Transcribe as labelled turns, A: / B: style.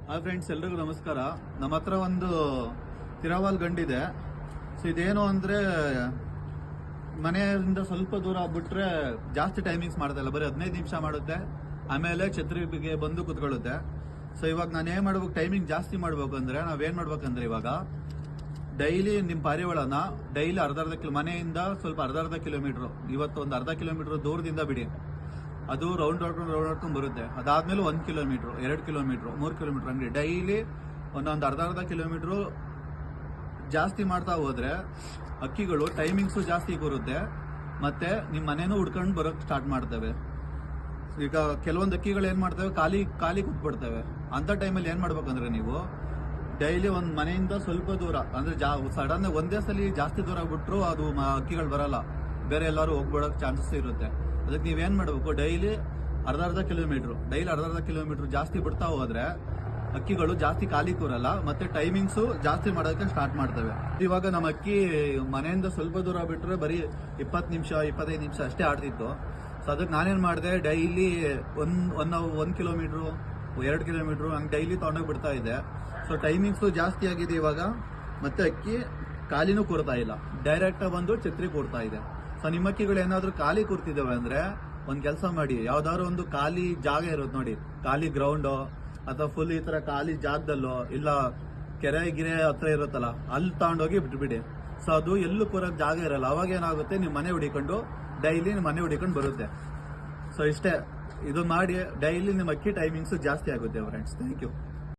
A: Hi friends, ಎಲ್ರಿಗೂ ನಮಸ್ಕಾರ. ನಮ್ಮ ಹತ್ರ ಒಂದು ತಿರಾವಾಲ್ ಗಂಡಿದೆ. ಸೊ ಇದೇನು ಅಂದ್ರೆ ಮನೆಯಿಂದ ಸ್ವಲ್ಪ ದೂರ ಬಿಟ್ರೆ ಜಾಸ್ತಿ ಟೈಮಿಂಗ್ಸ್ ಮಾಡ್ತಾ ಬರೀ 15 ನಿಮಿಷ ಮಾಡುತ್ತೆ, ಆಮೇಲೆ ಛತ್ರಿಗೆ ಬಂದು ಕುತ್ಕೊಳ್ಳುತ್ತೆ. ಸೊ ಇವಾಗ ನಾನು ಏನ್ ಮಾಡ್ಬೇಕು, ಟೈಮಿಂಗ್ ಜಾಸ್ತಿ ಮಾಡ್ಬೇಕು ಅಂದ್ರೆ ನಾವೇನ್ ಮಾಡ್ಬೇಕಂದ್ರೆ ಇವಾಗ ಡೈಲಿ ನಿಮ್ಮ ಪಾರಿವಾಳನ ಡೈಲಿ ಮನೆಯಿಂದ ಸ್ವಲ್ಪ ಅರ್ಧ ಕಿಲೋಮೀಟರ್, ಇವತ್ತು ಒಂದು ಅರ್ಧ ಕಿಲೋಮೀಟರ್ ದೂರದಿಂದ ಬಿಡಿ. ಅದು ರೌಂಡ್ ಹೊಡ್ಕೊಂಡು ಬರುತ್ತೆ. ಅದಾದ್ಮೇಲೆ 1 ಕಿಲೋಮೀಟರ್, 2 ಕಿಲೋಮೀಟರ್, 3 ಕಿಲೋಮೀಟರ್ ಹಂಗೆ ಡೈಲಿ ಒಂದೊಂದು ಅರ್ಧ ಕಿಲೋಮೀಟರ್ ಜಾಸ್ತಿ ಮಾಡ್ತಾ ಹೋದ್ರೆ ಅಕ್ಕಿಗಳು ಟೈಮಿಂಗ್ಸು ಜಾಸ್ತಿ ಬರುತ್ತೆ, ಮತ್ತೆ ನಿಮ್ಮ ಮನೇನು ಹುಡ್ಕೊಂಡು ಬರೋಕ್ ಸ್ಟಾರ್ಟ್ ಮಾಡ್ತವೆ. ಈಗ ಕೆಲವೊಂದು ಅಕ್ಕಿಗಳು ಏನ್ ಮಾಡ್ತವೆ, ಖಾಲಿ ಕೂತ್ಬಿಡ್ತವೆ. ಅಂತ ಟೈಮಲ್ಲಿ ಏನ್ ಮಾಡ್ಬೇಕಂದ್ರೆ ನೀವು ಡೈಲಿ ಒಂದು ಮನೆಯಿಂದ ಸ್ವಲ್ಪ ದೂರ ಅಂದ್ರೆ ಸಡನ್ ಒಂದೇ ಸಲ ಜಾಸ್ತಿ ದೂರ ಬಿಟ್ರು ಅದು ಅಕ್ಕಿಗಳು ಬರಲ್ಲ, ಬೇರೆ ಎಲ್ಲರೂ ಹೋಗ್ಬಿಡೋಕೆ ಚಾನ್ಸಸ್ ಇರುತ್ತೆ. ಅದಕ್ಕೆ ನೀವೇನ್ ಮಾಡ್ಬೇಕು, ಡೈಲಿ ಅರ್ಧ ಕಿಲೋಮೀಟರ್ ಜಾಸ್ತಿ ಬಿಡ್ತಾ ಹೋದ್ರೆ ಅಕ್ಕಿಗಳು ಜಾಸ್ತಿ ಖಾಲಿ ಕೂರಲ್ಲ, ಮತ್ತೆ ಟೈಮಿಂಗ್ಸು ಜಾಸ್ತಿ ಮಾಡೋದಕ್ಕೆ ಸ್ಟಾರ್ಟ್ ಮಾಡ್ತವೆ. ಇವಾಗ ನಮ್ಮ ಅಕ್ಕಿ ಮನೆಯಿಂದ ಸ್ವಲ್ಪ ದೂರ ಬಿಟ್ರೆ ಬರೀ 20 ನಿಮಿಷ 25 ನಿಮಿಷ ಅಷ್ಟೇ ಆಡ್ತಿತ್ತು. ಸೊ ಅದಕ್ಕೆ ನಾನೇನ್ ಮಾಡಿದೆ, ಡೈಲಿ 1 ಕಿಲೋಮೀಟರ್ 2 ಕಿಲೋಮೀಟರ್ ಹಂಗೆ ಡೈಲಿ ತಗೊಂಡೋಗಿ ಬಿಡ್ತಾ ಇದ್ದೆ. ಸೊ ಟೈಮಿಂಗ್ಸು ಜಾಸ್ತಿ ಆಗಿದೆ ಇವಾಗ, ಮತ್ತೆ ಅಕ್ಕಿ ಖಾಲಿನೂ ಕೂರ್ತಾ ಇಲ್ಲ, ಡೈರೆಕ್ಟ್ ಬಂದು ಛತ್ರಿ ಕೂರ್ತಾ ಇದೆ. ಸೊ ನಿಮ್ಮ ಅಕ್ಕಿಗಳು ಏನಾದ್ರು ಖಾಲಿ ಕೂರ್ತಿದ್ದಾವೆ ಅಂದ್ರೆ ಒಂದ್ ಕೆಲಸ ಮಾಡಿ, ಯಾವ್ದಾದ್ರು ಒಂದು ಖಾಲಿ ಜಾಗ ಇರುತ್ತೆ ನೋಡಿ, ಖಾಲಿ ಗ್ರೌಂಡ್ ಅಥವಾ ಫುಲ್ ಈ ತರ ಖಾಲಿ ಜಾಗದಲ್ಲೋ ಇಲ್ಲ ಕೆರೆ ಗಿರೆ ಹತ್ರ ಇರುತ್ತಲ್ಲ, ಅಲ್ಲಿ ತಗೊಂಡೋಗಿ ಬಿಟ್ಬಿಡಿ. ಸೊ ಅದು ಎಲ್ಲೂ ಕೂರಕ್ ಜಾಗ ಇರಲ್ಲ. ಅವಾಗ ಏನಾಗುತ್ತೆ, ನೀವು ಮನೆ ಹುಡಿಕೊಂಡು ಡೈಲಿ ಮನೆ ಹುಡಿಕೊಂಡು ಬರುತ್ತೆ. ಸೊ ಇಷ್ಟೇ, ಇದು ಮಾಡಿ ಡೈಲಿ ನಿಮ್ಮ ಅಕ್ಕಿ ಟೈಮಿಂಗ್ಸ್ ಜಾಸ್ತಿ ಆಗುತ್ತೆ ಫ್ರೆಂಡ್ಸ್. Thank you.